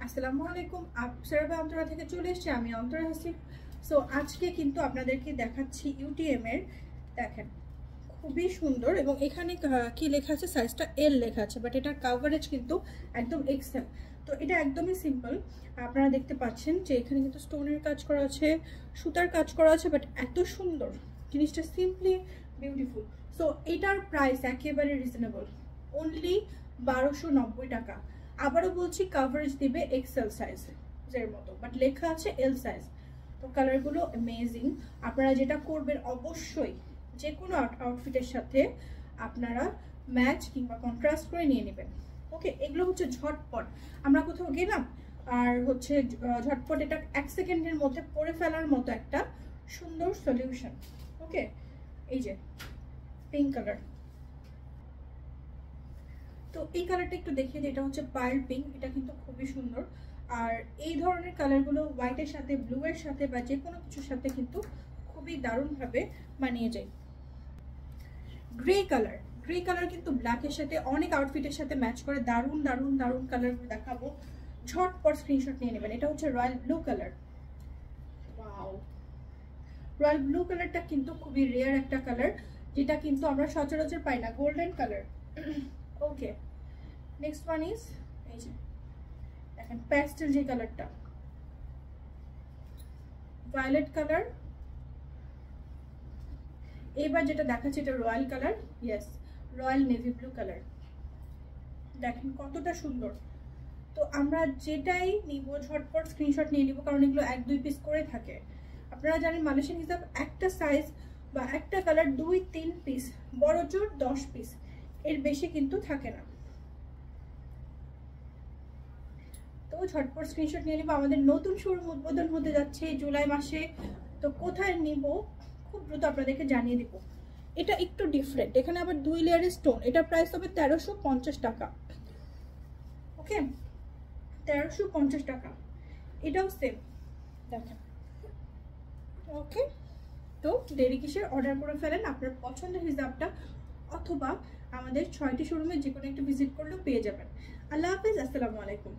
আসসালামু আলাইকুম। আপসারা অন্তরা থেকে চলে এসেছি আমি অন্তরা হাসিফ। সো আজকে কিন্তু আপনাদেরকে দেখাচ্ছি ইউটিএম এর, দেখেন খুবই সুন্দর। এবং এখানে কি লেখা আছে, সাইজটা এল লেখা আছে, বাট এটার কাভারেজ কিন্তু একদম এক্সেল। তো এটা একদমই সিম্পল। আপনারা দেখতে পাচ্ছেন যে এখানে কিন্তু স্টোনের কাজ করা আছে, সুতার কাজ করা আছে, বাট এত সুন্দর জিনিসটা, সিম্পলি বিউটিফুল। সো এটার প্রাইস একেবারে রিজনেবল, অনলি 1290 টাকা। আবারও বলছি, কাভারেজ দিবে এক্সেল সাইজের মতো, বাট লেখা আছে এল সাইজ। তো কালারগুলো অ্যামেজিং। আপনারা যেটা করবেন, অবশ্যই যে কোনো আউটফিটের সাথে আপনারা ম্যাচ কিংবা কন্ট্রাস্ট করে নিয়ে নেবেন। ওকে, এগুলো হচ্ছে ঝটপট। আমরা কোথাও গেলাম আর হচ্ছে ঝটপট এটা 1 সেকেন্ডের মধ্যে পরে ফেলার মতো একটা সুন্দর সলিউশন। ওকে, এই যে পিঙ্ক কালার, তো এই কালারটা একটু দেখিয়ে দিই। এটা হচ্ছে পার্ল পিঙ্ক, এটা কিন্তু খুবই সুন্দর। আর এই ধরনের কালারগুলো হোয়াইটের সাথে, ব্লু এর সাথে বা যে কোনো কিছুর সাথে কিন্তু খুবই দারুণভাবে মানিয়ে যায়। গ্রে কালার, গ্রে কালার কিন্তু ব্ল্যাকের সাথে অনেক আউটফিটের সাথে ম্যাচ করে। দারুণ দারুণ দারুণ কালারগুলো দেখাবো, ঝটপট স্ক্রিনশট নিয়ে নেবেন। এটা হচ্ছে royal blue colour. Wow, royal blue কালারটা কিন্তু খুবই রেয়ার একটা কালার, যেটা কিন্তু আমরা সচরাচর পাই না। Golden colour. Okay, next one is এই যে দেখেন প্যাস্টেল যে কালারটা, ভায়োলেট কালার। এবার যেটা দেখাচ্ছে এটা royal colour, yes, royal navy blue colour. দেখেন কতটা সুন্দর। তো আমরা যেটাই নিব ঝটপট স্ক্রিনশট নিয়ে নিব, কারণ এগুলো 1-2 পিস করে থাকে। আপনারা জানেন মালয়েশিয়ান হিসাব একটা সাইজ বা একটা কালার 2-3 পিস, বড় জোর 10 পিস, এর বেশি কিন্তু থাকে না। তো ঝটপট স্ক্রিনশট নিয়ে নিব। আমাদের নতুন শোরুম উদ্বোধন হতে যাচ্ছে জুলাই মাসে। তো কোথায় নিব খুব দ্রুত আপনাদেরকে জানিয়ে দিব। এটা একটু ডিফারেন্ট, এখানে আবার 2 লেয়ারের স্টোন। এটা প্রাইস হবে 1350 টাকা। ওকে, 1350 টাকা। এটাও সেম, দেখেন। ওকে, তো দেরি কিসের, অর্ডার করে ফেলেন আপনার পছন্দের হিসাবটা, অথবা আমাদের 6টি শোরুমে যে কোনো একটা ভিজিট করলেও পেয়ে যাবেন। আল্লাহ হাফেজ, আসসালামু আলাইকুম।